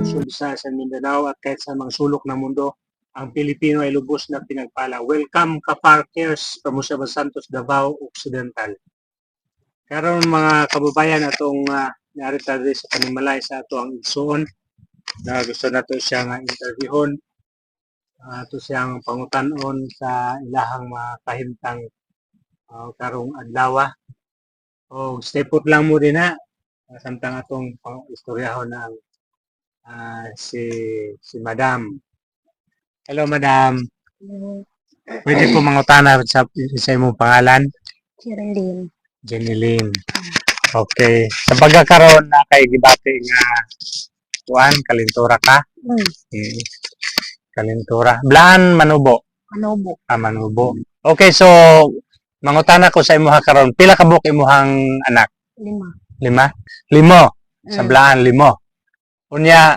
Luzon, Visayas, and Mindanao at kahit sa mga sulok ng mundo, ang Pilipino ay lubos na pinagpala. Welcome ka Parkers, Kamusta Santos, Davao Occidental. Karon mga kababayan atong narita sa Panimalay sa ato ang igsoon na gusto nato siya nga interviewon ato siyang pangutanon sa ilahang mga kahimtang karong adlaw. O stay put lang mo din na samtang atong istoryahon ng si Madam. Hello Madam. Pwede ko mangutana sa imong pangalan? Jeneline. Okay. Sa pagkakaroon na kay gibati nga kuan kalintura ka? Kalintura. Blaan Manubo. Manubo. Manubo. Okay, so mangutana ko sa imuha karon. Pila ka buok imuhang anak? 5. 5. Sa blaan 5. Unya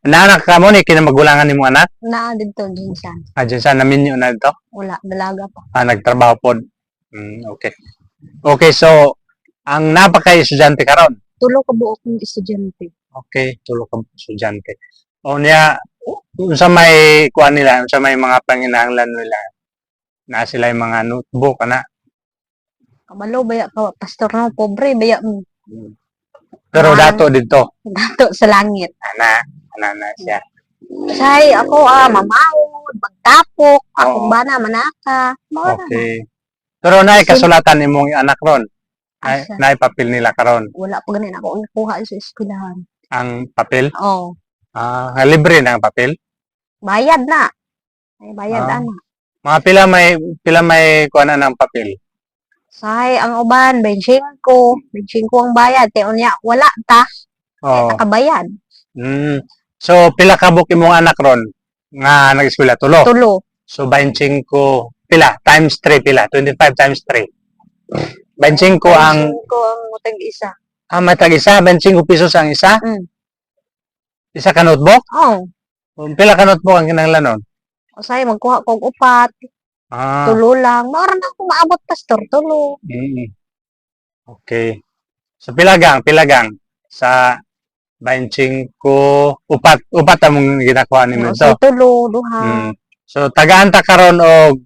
naanak ka mo ni kinamagulangan nimo anak? Naa dito Jinsan. Jinsan namin yun na dito? Wala, dalaga pa. Nagtrabaho pod. Okay. Okay, so ang napaka-estudyante karon? 3 ka buok ng estudyante. Okay, 3 ka estudyante. Unya unsa may kuan nila, unsa may mga panginahanglan nila? Na sila yung mga notebook ana. Kabalo baya ka pastor no, pobre baya mo. Pero dato dito. Dato sa langit. Ana siya. Say ako mamawod, magtapok, akong bana manaka. Okay. Pero naay kasulatan imong anak ron. Naay papel nila karon. Wala pa ganin ako nakuha sa eskwelahan. Ang papel? Oo. Libre na ang papel? Bayad na. Ay bayad ana. Mga pila may kuan ng papel? Say ang uban 25 ang bayad kay unya wala ta. Nakabayad. So pila ka buok imong anak ron nga nag-eskwela? 3. So 25 pila times 3 pila 25 times 3. 25 ang matag isa. Matag isa 25 pesos ang isa? Isa ka notebook? Oo. Pila ka notebook ang kinahanglan nun? Say magkuha kog 4. 3 lang. Mara na ako maabot pastor 3. Okay. So pila gang sa 25 upat among ginakuha nimo ito. So 3 duha. So tagaan ta karon og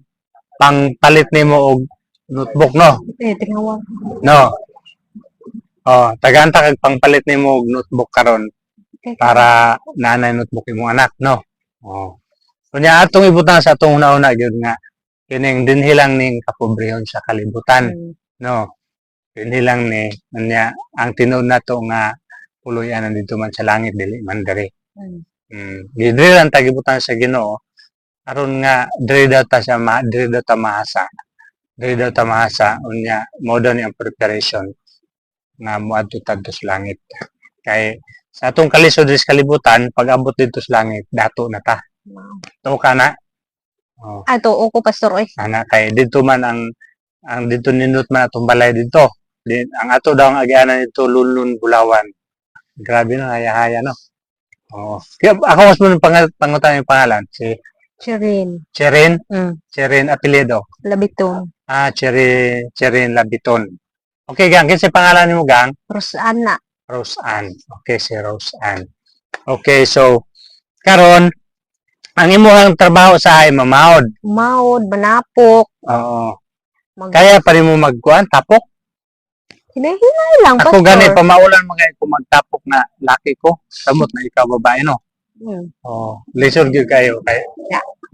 pangpalit nimo og notebook no? Tingawag. No. Tagaan ta kag pangpalit nimo og notebook karon para nanay notebook imong anak no. Kunya atong ibutang sa atong una-una gyud nga kining dinhi lang ning kapobrehon sa kalibutan no. Dinhi lang ni nya ang tinud nato nga puloy-an dito man sa langit dili man diri. Diri lang tagibutan sa Ginoo aron nga diri daw ta mahasa. Diri daw ta mahasa unya mo daw ni ang preparation nga moadto ta sa langit. Kay sa atong kalisod sa kalibutan pag abot dito sa langit dato na ta. Tuo ka na? Tuo ko pastor oy. Ana kay dito man ang dito nindot man atong balay dito. Ang ato daw ang agianan dito Lulun Bulawan. Grabe na haya-haya no. Kaya ako mas mo pangutan yung pangalan si Cherin. Cherin apelyido. Labiton. Cherin Labiton. Okay gang, kinsa pangalan nimo gang? Rosanna. Okay, si Rosanne. Okay, so karon ang imong trabaho sa ay mamawod. Manapok. Oo. Kaya pa rin mo magkuan tapok? Hinay lang pastor. Ako gani pamaulan mga ko magtapok na laki ko. Samot na ikaw babae no. Lesson gyud kayo kay.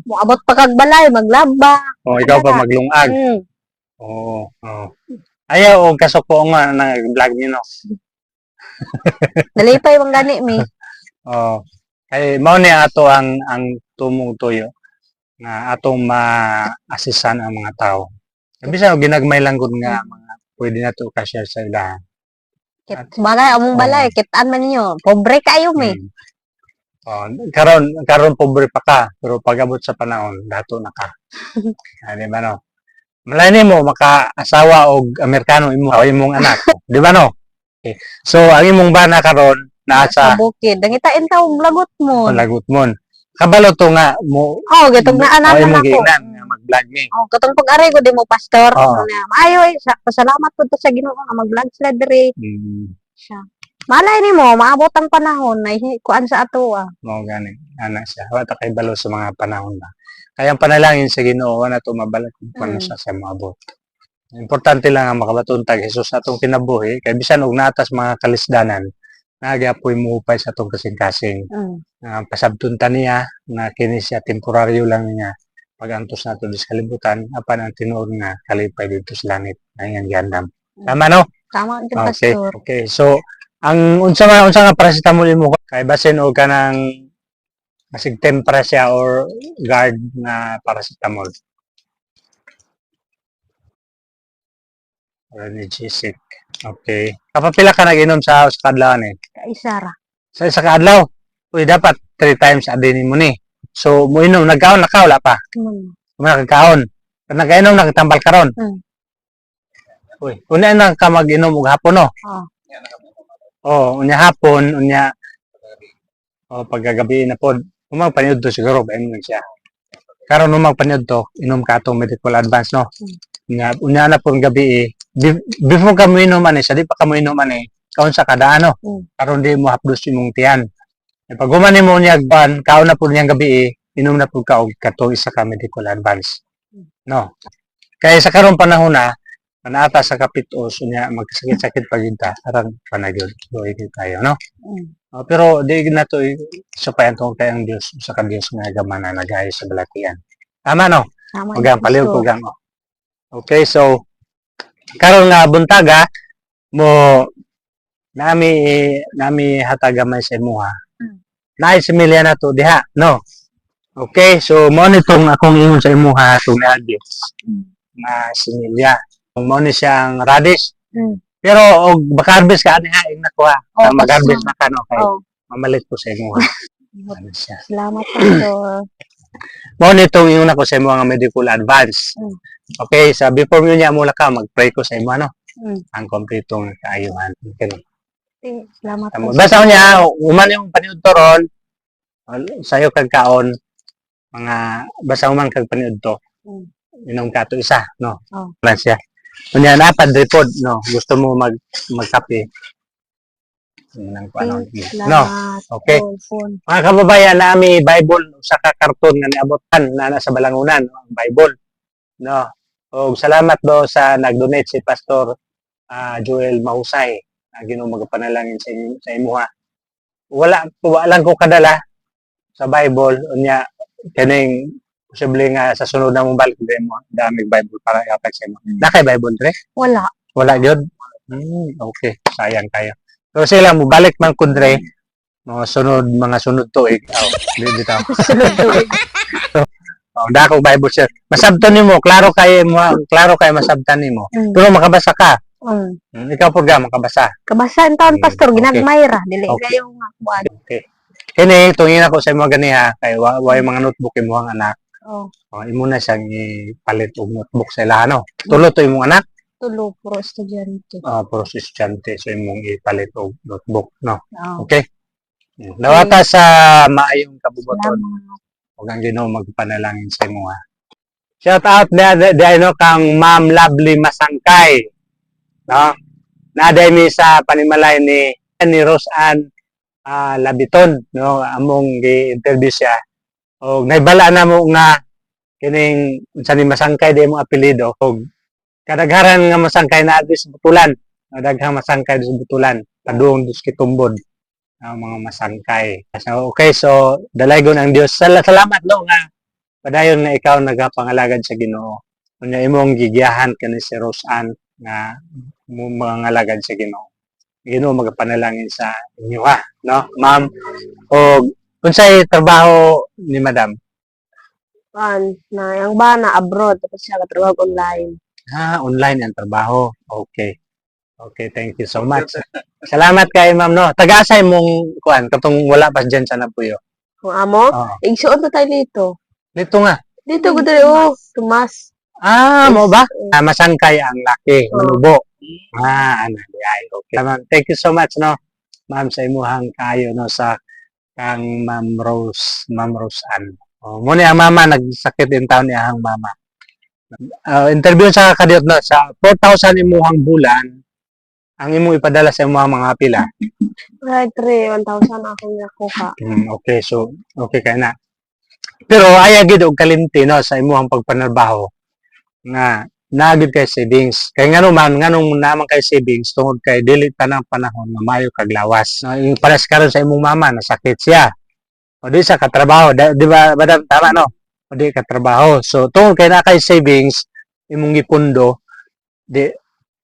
Moabot pa kag balay maglaba. Ikaw pa maglungag. Ayaw og kasuko nga nang vlog niyo no. Dalipay man gani mi. Kay mao ni ato ang tumong tuyo nga atong ma-assisan ang mga tao. Bisan ginagmay lang gud nga mga pwede na to ka-share sa ilahan. Balay among balay kitaan man ninyo. Pobre kayo mi. Karon pobre pa ka pero pag abot sa panahon dato na ka. Di ba no? Malay nimo maka-asawa og Amerikano imong anak, di ba no? Okay. So ang imong bana karon naa sa bukid. Dangitain ta og lagot mo. Lagot mo. Kabalo to nga mo. Gatong na anak na ako. Mag-vlog mi. Katong pag-aray ko di mo pastor. Maayo pasalamat pud sa Ginoo nga mag-vlog sila diri. Siya. Malay nimo maabot ang panahon na kuan sa ato Mo gani ana siya wa ta kay balo sa mga panahon na kaya ang panalangin sa Ginoo na to mabalik kung paano Mm. sa maabot. Importante lang ang makabaton tag Hesus atong kinabuhi kay bisan og natas mga kalisdanan nagapoy mo upay sa atong kasing-kasing. Pasabton ta niya na kini siya temporaryo lang niya pagantos nato sa kalibutan apan ang tinuod nga kalipay dito sa langit ayan gandam. Tama no? Tama gyud Okay. pastor. Okay. So ang unsa nga paracetamol mo kay basin og kanang masig tempra siya or guard na paracetamol. Analgesic. Okay. Kapapila ka nag-inom sa kadlaw ni? Kaisara. Sa isa ka adlaw? Uy, dapat 3 times a day mo ni. So, mo inom, nagkaon na ka, wala pa. Nagkaon. Nagkainom, nagtambal karon. Uy, unya na ka mag-inom og hapon, no? Unya hapon, unya pagkagabi na pod. Umang paniud to siguro, ba inom siya. Karon umang paniud to, inom ka atong medical advance, no? Unya na po gabi before ka mo inom ani, sa di pa ka mo inom ani, kaon sa kada ano. Karon di mo hapdos imong tiyan. Pag human mo niya ban, kaon na po niyang gabi inom na po ka og katong isa ka medical advance. No. Kaya sa karon panahon na ata sa kapitos unya magkasakit-sakit pag ta karang panagyod. So iki tayo, no? Pero di na to supayan tong kay ang Dios sa Dios nga gamana nagayo sa balatian. Tama no? Tama. Ugang palihog ko gang. Okay, so karon nga buntaga mo nami hatagamay sa imuha. Naay similya na to diha, no? Okay, so mo nitong akong ingon sa imuha tong adis na similya. Mo ni siyang radish. Pero og bakarbis ka ani ha ing nakuha. Magarbis na ka no kay mamalit ko sa imuha. Ano siya? Salamat pastor. Mo nitong ingon ako sa imuha nga medical advance. Okay, sa before mo niya mula ka mag-pray ko sa imo ano. Ang kompletong kaayuhan. Okay. Salamat Tamo. Basta niya, uman yung paniud to ron, sayo kag kaon, mga basta uman kag paniud to. Inom ka to isa, no? Plan siya. Unya napad repod, no? Gusto mo magkape. Nang ano, no? Okay. Mga kababayan, nami Bible sa karton nga niabotan na nasa balangunan, ang Bible. No? O salamat do sa nag-donate si Pastor Joel Mahusay. Ginoo magapanalangin sa imuha. Wala lang ko kadala sa Bible unya kaning posible nga sa sunod na mong balik mo dami Bible para ihatag sa imo. Nakay Bible dre? Wala gyud. Okay, sayang kayo. So sila mo balik man kun dre mga sunod tuig. Di ta. Sunod tuig. Dako Bible siya. Masabtan nimo, klaro kay masabtan nimo. Pero makabasa ka. Ikaw po ga makabasa. Kabasa ang taon pastor ginagmay ra dili kayo nga kuan. Okay. Kini tungin ako sa imo ganiha kay way mga notebook imo ang anak. Imo na siyang ipalit og notebook sa ilaha no. Tulo to imong anak? Tulo puro estudyante. Puro estudyante so imong ipalit og notebook no. Okay. Nawata sa maayong kabubuton. Ug ang Ginoo magpanalangin sa imo ha. Shout out di no kang Ma'am Lovely Masangkay. No? Naday mi sa panimalay ni Roseanne Labiton, no? Among gi-interview siya. Og naibala na mo nga kining unsa ni Masangkay di mo apelyido og kadagharan nga masangkay na adto sa Butulan. Daghang masangkay sa Butulan, padung dos kitumbod ang mga masangkay. So, okay, so dalaygon ang Dios. Salamat no nga padayon nga ikaw nagapangalagad sa Ginoo. Unya imong gigiyahan kani si Roseanne nga mga alagad sa Ginoo. Ginoo magapanalangin sa inyo ha, no? Ma'am, o unsay trabaho ni Madam? Na yang bana abroad tapos siya katrabaho online. Online ang trabaho. Okay. Okay, thank you so much. Salamat kay Ma'am no. Taga-asay mong kuan katong wala pa diyan sa Napuyo. Kung amo, igsuot na tayo dito. Dito nga. Dito ko dali Tomas. Mo ba? Masangkay ang laki, manubo. Ano ay okay. Thank you so much no. Ma'am sa imuhang kayo no sa kang Ma'am Rose Ann. Muna ang mama nagsakit din taon niya ang mama. Interview sa kadiot na sa 4,000 imuhang bulan. ang imong ipadala sa imong mga pila. Right, 1,000 akong nakuha. Okay, so okay kay na. Pero aya gid og kalimti no sa imong pagpanarbaho nga nagid kay savings. Kay nganong naman kay savings tungod kay dili tanang panahon nga maayo kag lawas. No, yung pares karon sa imong mama nasakit siya. O di sa katrabaho, di ba madam tama no? O di katrabaho. So tungod kay na kay savings imong gipundo di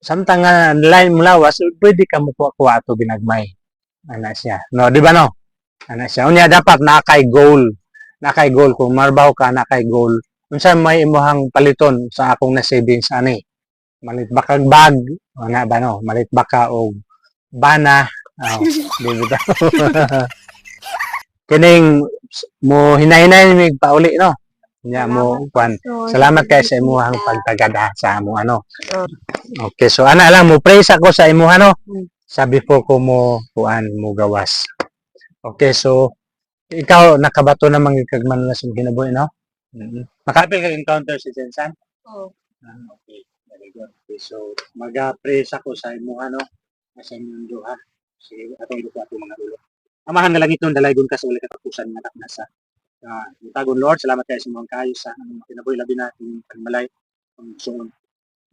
samtang nga lain mo lawas pwede ka mo kuha ato ginagmay. Ana siya. No, di ba no? Ana siya. Unya dapat na kay goal. Na kay goal kung marbaho ka na kay goal. Unsa may imong paliton sa akong na savings ani? Malit ba kag bag? O na ba no? Malit ba ka og bana? Oh, di ba? Kining mo hinahinay mi pauli no. Nya mo kwan. Salamat kay sa imong pagtagada sa amo ano. Okay, so ana lang mo praise ako sa imo ano. Sa before ko mo kuan mo gawas. Okay, so ikaw nakabato na kag Manalas yung kinabuhi no? Makapil kag encounter si Jensan? Oo. Okay, very good. Okay, so maga-praise ako sa imo ano sa inyong duha. Sige, atong duha ato mga ulo. Amahan nga langit nun, dalaygon ka sa wala katapusan nga anak nasa. Tagon Lord, salamat kayo sa mga kayo sa kinabuhi labi na yung pagmalay ang suon.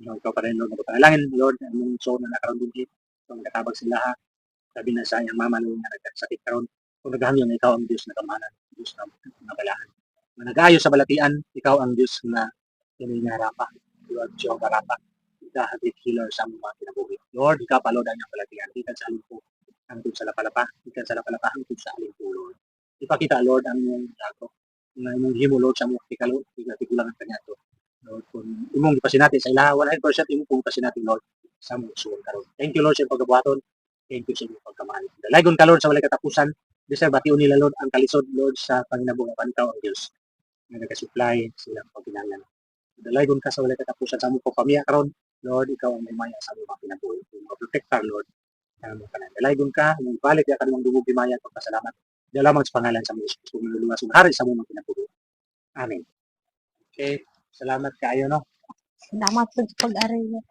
Ikaw pa rin Lord, napapanalangin Lord, ang suon na nakaroon din kung katabag sila ha. Sabi na sa iyang mama nung nagkasakit karon. Kung nagahangyo na ikaw ang Diyos na kamanan, Diyos na nabalaan. Kung nag-ayo sa balatian, ikaw ang Diyos na hiningarapa. You are Jehovah Rapha, the habit healer sa mga kinabuhi. Lord, ikaw pa Lord ang iyong balatian. Ikan sa alin po, hangtod sa lapalapa. Ikan sa lapalapa, hangtod sa alin po, Lord. Ipakita, Lord, ang iyong lago. Ang iyong himo, Lord, sa mga tikalo. Tigatulang ang kanya to. Lord, kung imong ipasinati sa ilaha, 100% imong kung ipasinati, Lord, sa mga suon karon. Thank you, Lord, sa pagkabuhaton. Thank you sa inyong pagkamahal. Dalaygon ka, Lord, sa walay katapusan. Deserve batiun nila, Lord, ang kalisod, Lord, sa panginabuhi pantaw ang Diyos. Nga nagasupply silang pagkinahanglan. Dalaygon ka sa walay katapusan sa among pamilya karon. Lord, ikaw ang may maya sa among kinabuhi. Mga protector, Lord. Dalaygon ka, mong balik ya kanang dugog himaya at pagpasalamat. Dalamang sa pangalan sa mga Diyos, lumuluwas ng hari sa among kinabuhi. Amen. Okay, salamat kaayo no. Salamat po sa pag-aral niyo.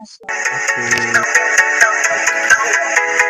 Okay.